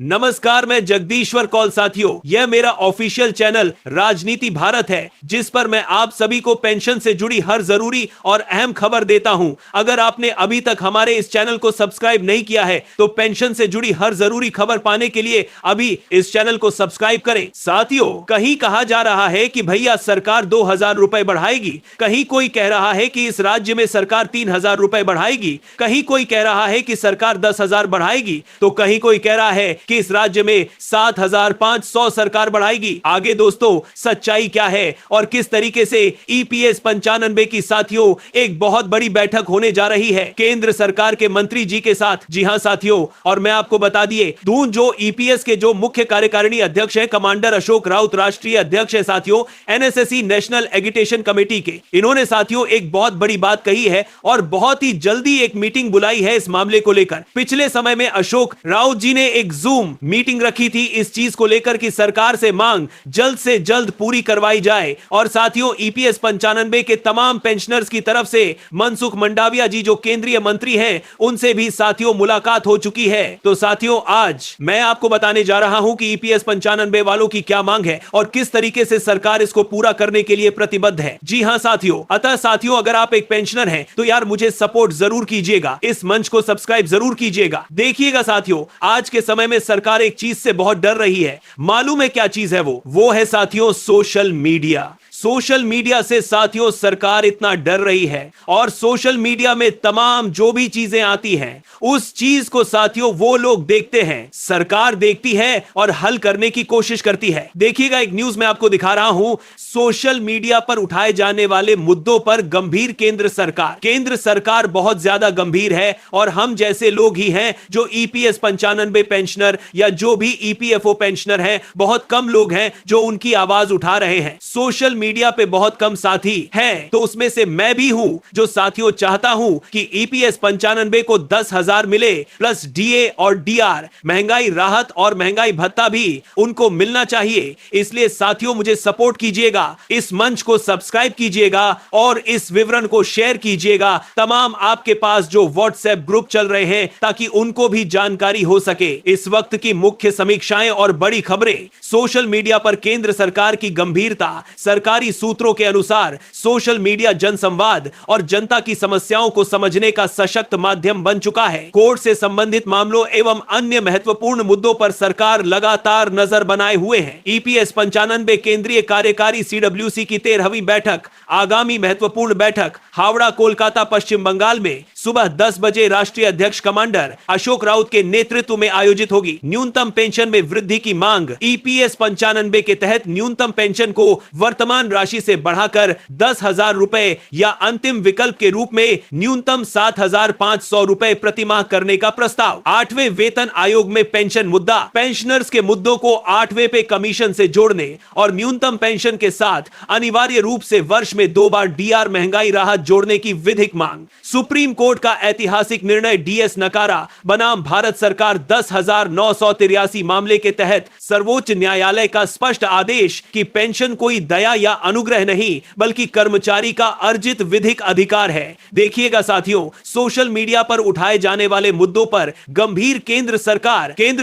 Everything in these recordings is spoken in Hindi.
नमस्कार, मैं जगदीश्वर कौल। साथियों, यह मेरा ऑफिशियल चैनल राजनीति भारत है, जिस पर मैं आप सभी को पेंशन से जुड़ी हर जरूरी और अहम खबर देता हूं। अगर आपने अभी तक हमारे इस चैनल को सब्सक्राइब नहीं किया है तो पेंशन से जुड़ी हर जरूरी खबर पाने के लिए अभी इस चैनल को सब्सक्राइब करें। साथियों, कहीं कहा जा रहा है कि भैया सरकार 2,000 रुपए बढ़ाएगी, कहीं कोई कह रहा है कि इस राज्य में सरकार 3,000 रुपए बढ़ाएगी, कहीं कोई कह रहा है कि सरकार 10,000 बढ़ाएगी, तो कहीं कोई कह रहा है कि इस राज्य में 7,500 सरकार बढ़ाएगी। आगे दोस्तों, सच्चाई क्या है और किस तरीके से ईपीएस 95 की साथियों एक बहुत बड़ी बैठक होने जा रही है केंद्र सरकार के मंत्री जी के साथ। जी हां साथियों, और मैं आपको बता दिए दूं, जो ईपीएस के जो मुख्य कार्यकारिणी अध्यक्ष है कमांडर अशोक राउत, राष्ट्रीय अध्यक्ष है साथियों एनएसएससी नेशनल एजुकेशन कमेटी के, इन्होंने साथियों एक बहुत बड़ी बात कही है और बहुत ही जल्दी एक मीटिंग बुलाई है इस मामले को लेकर। पिछले समय में अशोक राउत जी ने एक जूम मीटिंग रखी थी इस चीज को लेकर कि सरकार से मांग जल्द से जल्द पूरी करवाई जाए। और साथियों, ईपीएस 95 के तमाम पेंशनर्स की तरफ से मनसुख मंडाविया जी जो केंद्रीय मंत्री हैं, उनसे भी साथियों मुलाकात हो चुकी है। तो साथियों, आज मैं आपको बताने जा रहा हूं कि ईपीएस 95 वालों की क्या मांग है और किस तरीके से सरकार इसको पूरा करने के लिए प्रतिबद्ध है। जी हां साथियों, अतः साथियों, अगर आप एक पेंशनर हैं तो यार मुझे सपोर्ट जरूर कीजिएगा, इस मंच को सब्सक्राइब जरूर कीजिएगा। देखिएगा साथियों, आज के समय में सरकार एक चीज से बहुत डर रही है। मालूम है क्या चीज है? वो है साथियों सोशल मीडिया। सोशल मीडिया से साथियों सरकार इतना डर रही है और सोशल मीडिया में तमाम जो भी चीजें आती हैं उस चीज को साथियों वो लोग देखते हैं, सरकार देखती है और हल करने की कोशिश करती है। देखिएगा, एक न्यूज मैं आपको दिखा रहा हूं, सोशल मीडिया पर उठाए जाने वाले मुद्दों पर गंभीर केंद्र सरकार बहुत ज्यादा गंभीर है और हम जैसे लोग ही हैं जो ईपीएस 95 पेंशनर या जो भी ईपीएफओ पेंशनर हैं, बहुत कम लोग हैं जो उनकी आवाज उठा रहे हैं। सोशल मीडिया पे बहुत कम साथी हैं, तो उसमें से मैं भी हूं जो साथियों चाहता हूं कि ईपीएस 95 को 10,000 मिले प्लस डीए और डीआर, महंगाई राहत और महंगाई भत्ता भी उनको मिलना चाहिए। इसलिए साथियों मुझे सपोर्ट कीजिएगा, इस मंच को सब्सक्राइब कीजिएगा और इस विवरण को शेयर कीजिएगा तमाम आपके पास जो व्हाट्सएप ग्रुप चल रहे हैं, ताकि उनको भी जानकारी हो सके। इस वक्त की मुख्य समीक्षाएं और बड़ी खबरें, सोशल मीडिया पर केंद्र सरकार की गंभीरता। सरकारी सूत्रों के अनुसार सोशल मीडिया जनसंवाद और जनता की समस्याओं को समझने का सशक्त माध्यम बन चुका है। कोर्ट से संबंधित मामलों एवं अन्य महत्वपूर्ण मुद्दों पर सरकार लगातार नजर बनाए हुए है। ईपीएस 95 केंद्रीय कार्यकारी सीडब्ल्यूसी की 13वीं बैठक, आगामी महत्वपूर्ण बैठक हावड़ा कोलकाता पश्चिम बंगाल में सुबह 10 बजे राष्ट्रीय अध्यक्ष कमांडर अशोक राउत के नेतृत्व में आयोजित होगी। न्यूनतम पेंशन में वृद्धि की मांग, ईपीएस 95 के तहत न्यूनतम पेंशन को वर्तमान राशि से बढ़ाकर 10,000 रुपए या अंतिम विकल्प के रूप में न्यूनतम 7,500 रुपए प्रतिमाह करने का प्रस्ताव। 8वें वेतन आयोग में पेंशन मुद्दा, पेंशनर्स के मुद्दों को 8वें पे कमीशन से जोड़ने और न्यूनतम पेंशन के साथ अनिवार्य रूप से वर्ष में 2 बार डीआर महंगाई राहत जोड़ने की विधिक मांग। सुप्रीम कोर्ट का ऐतिहासिक निर्णय डीएस नकारा बनाम भारत सरकार 10,983 मामले के तहत सर्वोच्च न्यायालय का स्पष्ट आदेश कि पेंशन कोई दया या अनुग्रह नहीं बल्कि कर्मचारी का अर्जित विधिक अधिकार है। देखिएगा साथियों, सोशल मीडिया पर उठाए जाने वाले मुद्दों पर गंभीर केंद्र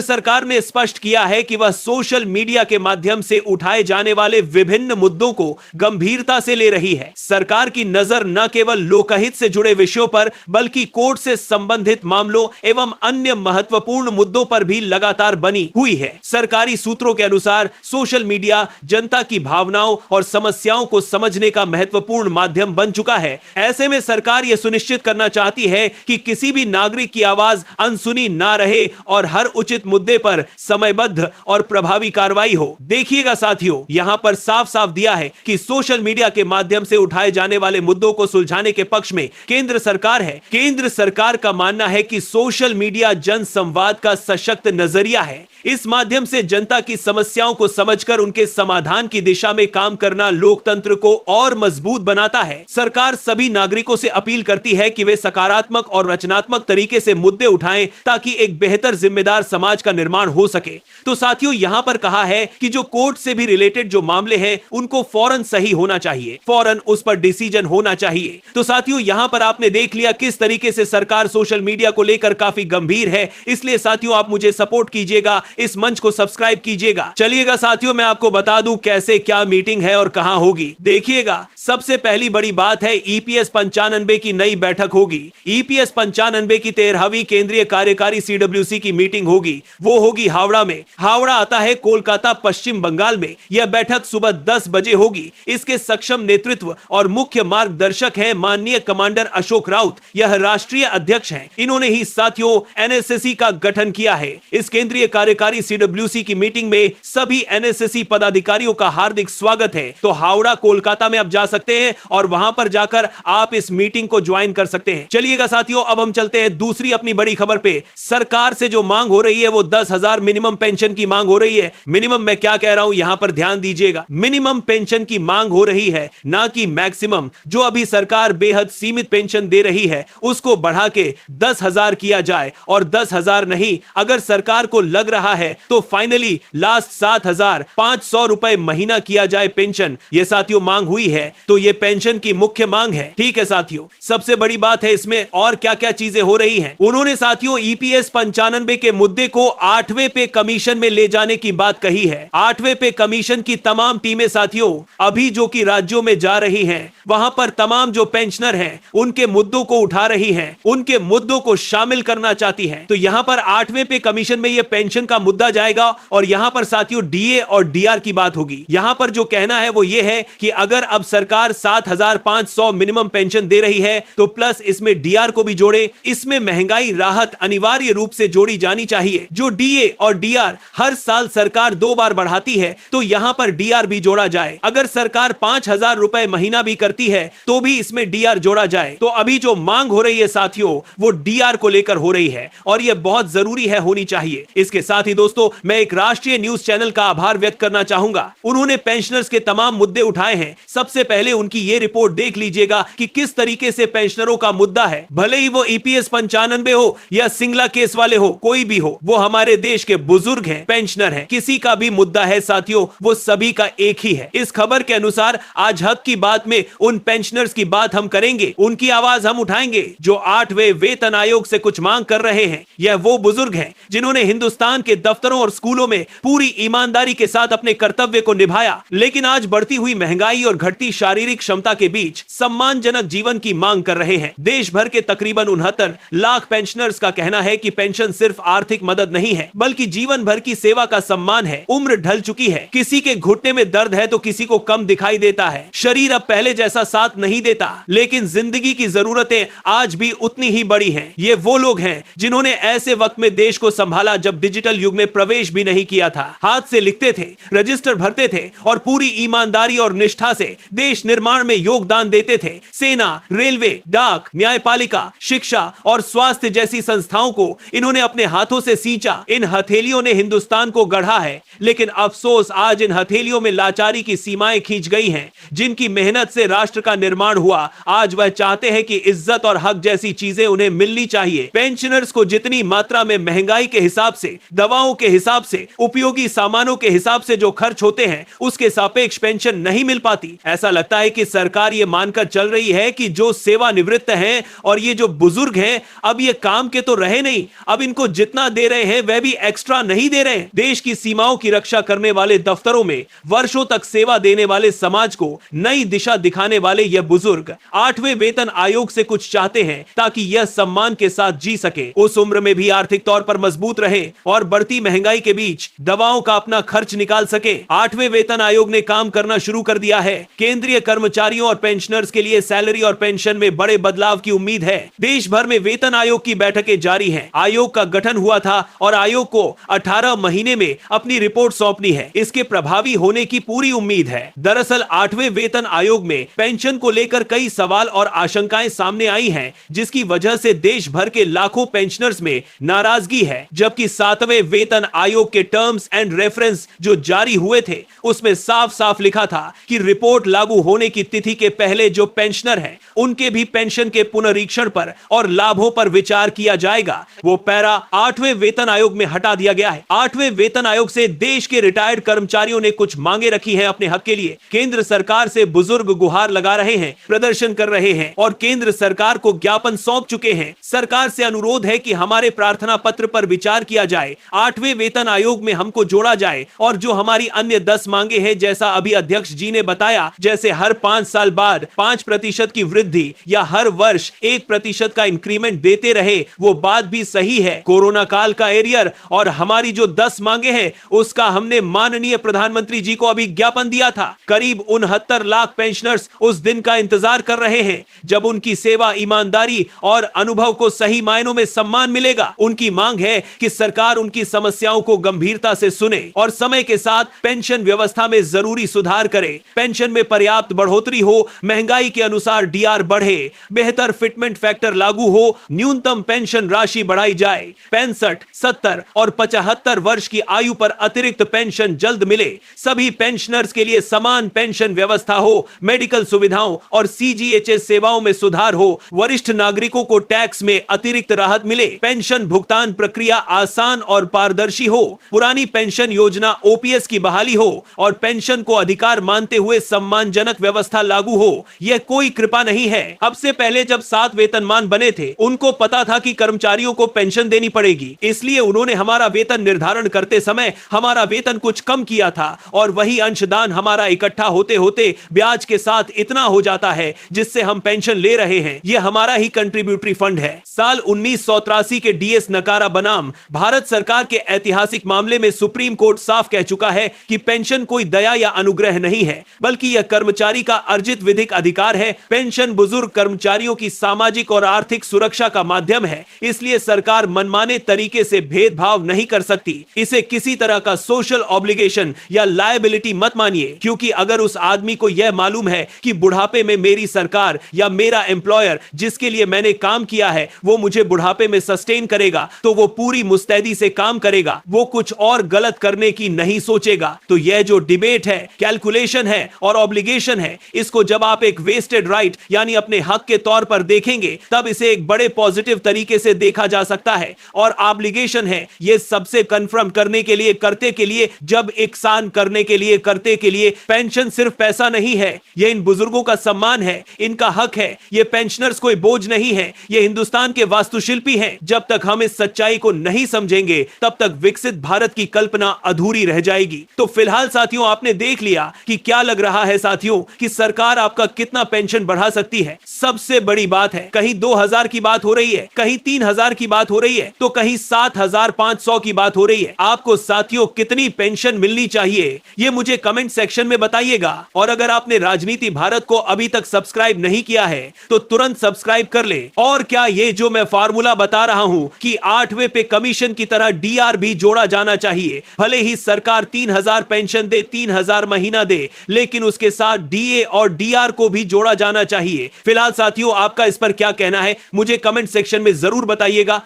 सरकार ने स्पष्ट किया है कि वह सोशल मीडिया के माध्यम से उठाए जाने वाले विभिन्न मुद्दों को गंभीरता से ले रही है। सरकार की नजर न केवल लोकहित से जुड़े विषयों पर बल्कि कोर्ट से संबंधित मामलों एवं अन्य महत्वपूर्ण मुद्दों पर भी लगातार बनी हुई है। सरकारी सूत्रों के अनुसार सोशल मीडिया जनता की भावनाओं और समस्याओं को समझने का महत्वपूर्ण माध्यम बन चुका है। ऐसे में सरकार यह सुनिश्चित करना चाहती है कि किसी भी नागरिक की आवाज अनसुनी ना रहे और हर उचित मुद्दे पर समयबद्ध और प्रभावी कार्रवाई हो। देखिएगा साथियों, यहां पर साफ साफ दिया है कि सोशल मीडिया के माध्यम से उठाए जाने वाले मुद्दों को सुलझाने के पक्ष में केंद्र सरकार है। केंद्र सरकार का मानना है कि सोशल मीडिया जन संवाद का सशक्त नजरिया है। इस माध्यम से जनता की समस्याओं को समझकर उनके समाधान की दिशा में काम करना लोकतंत्र को और मजबूत बनाता है। सरकार सभी नागरिकों से अपील करती है कि वे सकारात्मक और रचनात्मक तरीके से मुद्दे उठाएं ताकि एक बेहतर जिम्मेदार समाज का निर्माण हो सके। तो साथियों, यहां पर कहा है कि जो कोर्ट से भी रिलेटेड जो मामले हैं उनको फौरन सही होना चाहिए, फौरन उस पर डिसीजन होना चाहिए। तो साथियों, यहां पर आपने देख लिया किस तरीके से सरकार सोशल मीडिया को लेकर काफी गंभीर है। इसलिए साथियों, आप मुझे सपोर्ट कीजिएगा, इस मंच को सब्सक्राइब कीजिएगा। चलिएगा साथियों, मैं आपको बता दूं कैसे क्या मीटिंग है और कहां होगी। देखिएगा, सबसे पहली बड़ी बात है ईपीएस 95 की नई बैठक होगी। ईपीएस 95 की 13वीं केंद्रीय कार्यकारी सीडब्ल्यूसी की मीटिंग होगी। वो होगी हावड़ा में। हावड़ा आता है कोलकाता, पश्चिम बंगाल में। यह बैठक सुबह 10 बजे होगी। इसके सक्षम नेतृत्व और मुख्य मार्गदर्शक हैं माननीय कमांडर अशोक राउत। यह राष्ट्रीय अध्यक्ष हैं। इन्होंने ही साथियों एनएसएससी का गठन किया है। इस केंद्रीय कार्यकारी सीडब्ल्यूसी की मीटिंग में सभी एनएसएससी पदाधिकारियों का हार्दिक स्वागत है। तो हावड़ा कोलकाता में आप जा सकते हैं और वहां पर जाकर आप इस मीटिंग को ज्वाइन कर सकते हैं। चलिएगा साथियों, अब हम चलते हैं दूसरी अपनी बड़ी खबर पे। सरकार से जो मांग हो रही है वो 10,000 मिनिमम पेंशन की मांग हो रही है। मिनिमम मैं क्या कह रहा हूं यहां पर ध्यान दीजिएगा। मिनिमम पेंशन की मांग हो रही है, ना कि मैक्सिमम। जो अभी सरकार बेहद सीमित पेंशन दे रही है उसको बढ़ा के 10,000 किया जाए, और 10,000 नहीं, अगर सरकार को लग रहा है तो फाइनली लास्ट 7,500 रुपए महीना किया जाए पेंशन। ये साथियों मांग हुई है, तो ये पेंशन की मुख्य मांग है। ठीक है साथियों, सबसे बड़ी बात है इसमें और क्या क्या चीजें हो रही हैं। उन्होंने साथियों ईपीएस 95 के मुद्दे को 8वें पे कमीशन में ले जाने की बात कही है। 8वें पे कमीशन की तमाम टीमें साथियों अभी जो कि राज्यों में जा रही हैं, वहां पर तमाम जो पेंशनर हैं उनके मुद्दों को उठा रही हैं, उनके मुद्दों को शामिल करना चाहती हैं। तो यहां पर 8वें पे कमीशन में यह पेंशन का मुद्दा जाएगा, और यहां पर साथियों डीए और डीआर की बात होगी। यहां पर जो कहना है वो ये है कि अगर अब सरकार 7,500 मिनिमम पेंशन दे रही है तो प्लस इसमें डीआर को भी जोड़े। इसमें महंगाई राहत अनिवार्य रूप से जोड़ी जानी चाहिए। जो डीए और डीआर हर साल सरकार 2 बार बढ़ाती है, तो यहां पर डीआर भी जोड़ा जाए। अगर सरकार 5,000 रुपए महीना भी करती है तो भी इसमें डीआर जोड़ा जाए। तो अभी जो मांग हो रही है साथियों वो डीआर को लेकर हो रही है, और यह बहुत जरूरी है, होनी चाहिए। इसके साथ ही दोस्तों, मैं एक राष्ट्रीय न्यूज चैनल का आभार व्यक्त करना चाहूंगा। उन्होंने पेंशनर्स के तमाम मुद्दे उठाए हैं। सबसे पहले उनकी ये रिपोर्ट देख लीजिएगा कि किस तरीके से पेंशनरों का मुद्दा है। भले ही वो ईपीएस 95 हो या सिंगला केस वाले हो, कोई भी हो, वो हमारे देश के बुजुर्ग हैं, पेंशनर हैं। किसी का भी मुद्दा है साथियों, वो सभी का एक ही है। इस खबर के अनुसार आज हक की बात में उन पेंशनर्स की बात हम करेंगे, उनकी आवाज हम उठाएंगे जो 8वें वेतन आयोग से कुछ मांग कर रहे हैं। यह वो बुजुर्ग हैं जिन्होंने हिंदुस्तान के दफ्तरों और स्कूलों में पूरी ईमानदारी के साथ अपने कर्तव्य को निभाया, लेकिन आज बढ़ती हुई महंगाई और घटती शारीरिक क्षमता के बीच सम्मानजनक जीवन की मांग कर रहे हैं। देश भर के तकरीबन 69 लाख पेंशनर्स का कहना है कि पेंशन सिर्फ आर्थिक मदद नहीं है, बल्कि जीवन भर की सेवा का सम्मान है। उम्र ढल चुकी है, किसी के घुटने में दर्द है तो किसी को कम दिखाई देता है। शरीर अब पहले जैसा साथ नहीं देता, लेकिन जिंदगी की जरूरतें आज भी उतनी ही बड़ी हैं। ये वो लोग हैं जिन्होंने ऐसे वक्त में देश को संभाला जब डिजिटल युग में प्रवेश भी नहीं किया था। हाथ से लिखते थे, रजिस्टर भरते थे और पूरी ईमानदारी और निष्ठा से देश निर्माण में योगदान देते थे। सेना, रेलवे, डाक, न्यायपालिका, शिक्षा और स्वास्थ्य जैसी संस्थाओं को इन्होंने अपने हाथों से सींचा। इन हथेलियों ने हिंदुस्तान को गढ़ा है, लेकिन अफसोस आज इन हथेलियों में लाचारी की सीमाएं खींच गई हैं। जिनकी मेहनत से राष्ट्र का निर्माण हुआ, आज वह चाहते हैं कि इज्जत और हक जैसी चीजें उन्हें मिलनी चाहिए। पेंशनर्स को जितनी मात्रा में महंगाई के हिसाब से, दवाओं के हिसाब से, उपयोगी सामानों के हिसाब से जो खर्च होते हैं, उसके सापेक्ष पेंशन नहीं मिल पाती। ऐसा लगता है कि सरकार ये मानकर चल रही है कि जो सेवानिवृत्त हैं और ये जो बुजुर्ग हैं, अब ये काम के तो रहे नहीं, अब इनको जितना दे रहे हैं वह भी एक्स्ट्रा नहीं दे रहे हैं। देश की सीमाओं की रक्षा करने वाले दफ्तरों में वर्षों तक सेवा देने वाले समाज को नई दिशा दिखाने वाले ये बुजुर्ग 8वें वेतन आयोग से कुछ चाहते हैं ताकि यह सम्मान के साथ जी सके, उस उम्र में भी आर्थिक तौर पर मजबूत रहे और बढ़ती महंगाई के बीच दवाओं का अपना खर्च निकाल सके। 8वें वेतन आयोग ने काम करना शुरू कर दिया है। केंद्रीय कर्मचारियों और पेंशनर्स के लिए सैलरी और पेंशन में बड़े बदलाव की उम्मीद है। देश भर में वेतन आयोग की बैठकें जारी हैं। आयोग का गठन हुआ था और आयोग को 18 महीने में अपनी रिपोर्ट सौंपनी है। इसके प्रभावी होने की पूरी उम्मीद है। दरअसल 8वें वेतन आयोग में पेंशन को लेकर कई सवाल और आशंकाएं सामने आई हैं, जिसकी वजह से देश भर के लाखों पेंशनर्स में नाराजगी है। जबकि 7वें वेतन आयोग के टर्म्स एंड रेफरेंस जो जारी हुए थे, उसमें साफ साफ लिखा लिखा था कि रिपोर्ट लागू होने की तिथि के पहले जो पेंशनर हैं उनके भी पेंशन के पुनरीक्षण पर और लाभों पर विचार किया जाएगा। वो पैरा 8वें वेतन आयोग में हटा दिया गया है। 8वें वेतन आयोग से देश के रिटायर्ड कर्मचारियों ने कुछ मांगे रखी हैं अपने हक के लिए। केंद्र सरकार से बुजुर्ग गुहार लगा रहे हैं, प्रदर्शन कर रहे हैं और केंद्र सरकार को ज्ञापन सौंप चुके हैं। सरकार से अनुरोध है कि हमारे प्रार्थना पत्र पर विचार किया जाए, 8वें वेतन आयोग में हमको जोड़ा जाए और जो हमारी अन्य 10 मांगे हैं, जैसा अभी अध्यक्ष जी ने बताया, जैसे हर 5 साल बाद 5% की वृद्धि या हर वर्ष 1% का इंक्रीमेंट देते रहे, वो बात भी सही है। कोरोना काल का एरियर और हमारी जो 10 मांगे हैं उसका हमने माननीय प्रधानमंत्री जी को अभी ज्ञापन दिया था। करीब 69 लाख पेंशनर्स उस दिन का इंतजार कर रहे हैं जब उनकी सेवा, ईमानदारी और अनुभव को सही मायनों में सम्मान मिलेगा। उनकी मांग है कि सरकार उनकी समस्याओं को गंभीरता से सुने और समय के साथ पेंशन व्यवस्था में जरूरी सुधार करे। पेंशन में पर्याप्त बढ़ोतरी हो, महंगाई के अनुसार डीआर बढ़े, बेहतर फिटमेंट फैक्टर लागू हो, न्यूनतम पेंशन राशि बढ़ाई जाए। 65, 70 और 75 वर्ष की आयु पर अतिरिक्त पेंशन जल्द मिले। सभी पेंशनर्स के लिए समान पेंशन व्यवस्था हो, मेडिकल सुविधाओं और सीजीएचएस सेवाओं में सुधार हो, वरिष्ठ नागरिकों को टैक्स में अतिरिक्त राहत मिले, पेंशन भुगतान प्रक्रिया आसान और पारदर्शी हो, पुरानी पेंशन योजना ओपीएस की बहाली हो और पेंशन को अधिकार मानते हुए सम्मानजनक व्यवस्था लागू हो। यह कोई कृपा नहीं है। अब से पहले जब 7 वेतनमान बने थे, उनको पता था कि कर्मचारियों को पेंशन देनी पड़ेगी, इसलिए उन्होंने हमारा वेतन निर्धारण करते समय हमारा वेतन कुछ कम किया था और वही अंशदान हमारा इकट्ठा होते होते ब्याज के साथ इतना हो जाता है जिससे हम पेंशन ले रहे हैं। यह हमारा ही कंट्रीब्यूटरी फंड है। साल 1983 के डीएस नकारा बनाम भारत सरकार के ऐतिहासिक मामले में सुप्रीम कोर्ट साफ कह चुका है कि पेंशन कोई दया या अनुग्रह नहीं है, बल्कि यह कर्मचारी का अर्जित विधिक अधिकार है। पेंशन बुजुर्ग कर्मचारियों की सामाजिक और आर्थिक सुरक्षा का माध्यम है, इसलिए सरकार मनमाने तरीके से भेदभाव नहीं कर सकती। इसे किसी तरह का सोशल ऑब्लिगेशन या लायबिलिटी मत मानिए, क्योंकि अगर उस आदमी को यह मालूम है कि बुढ़ापे में मेरी सरकार या मेरा एम्प्लॉयर जिसके लिए मैंने काम किया है वो मुझे बुढ़ापे में सस्टेन करेगा, तो वो पूरी मुस्तैदी से काम करेगा, वो कुछ और गलत करने की नहीं सोचेगा। तो यह जो डिबेट है, कैलकुलेशन है और ऑब्लिगेशन है, इसको जब आप एक वेस्टेड राइट यानी अपने हक के तौर पर देखेंगे तब इसे एक बड़े पॉजिटिव तरीके से देखा जा सकता है। और ऑब्लिगेशन है ये सबसे कन्फर्म करने के लिए, करते के लिए, जब इकसान करने के लिए, करते के लिए। पेंशन सिर्फ पैसा नहीं है, ये इन बुजुर्गों का सम्मान है, इनका हक है। ये पेंशनर्स कोई बोझ नहीं है, ये हिंदुस्तान के वास्तुशिल्पी हैं। जब तक हम इस सच्चाई को नहीं समझेंगे तब तक विकसित भारत की कल्पना अधूरी रह जाएगी। तो फिलहाल साथियों, आपने देख लिया कि क्या लग रहा है साथियों कि सरकार आपका कितना पेंशन बढ़ा सकती है। सबसे बड़ी बात है, कहीं 2000 की बात हो रही है, कहीं 3000 की बात हो रही है, तो कहीं 7500 की बात हो रही है। आपको साथियों कितनी पेंशन मिलनी चाहिए ये मुझे कमेंट सेक्शन में बताइएगा। और अगर आपने राजनीति भारत को अभी तक सब्सक्राइब नहीं किया है तो तुरंत सब्सक्राइब कर ले। और क्या ये जो मैं फार्मूला बता रहा हूं कि 8वें पे कमीशन की तरह डीआर भी जोड़ा जाना चाहिए, भले ही सरकार 3000 पेंशन दे, 3000 महीना दे, लेकिन उसके साथ डीए और डीआर को भी जोड़ा जाना चाहिए। फिलहाल साथियों, आपका इस पर क्या कहना है मुझे कमेंट सेक्शन में जरूर बताइएगा।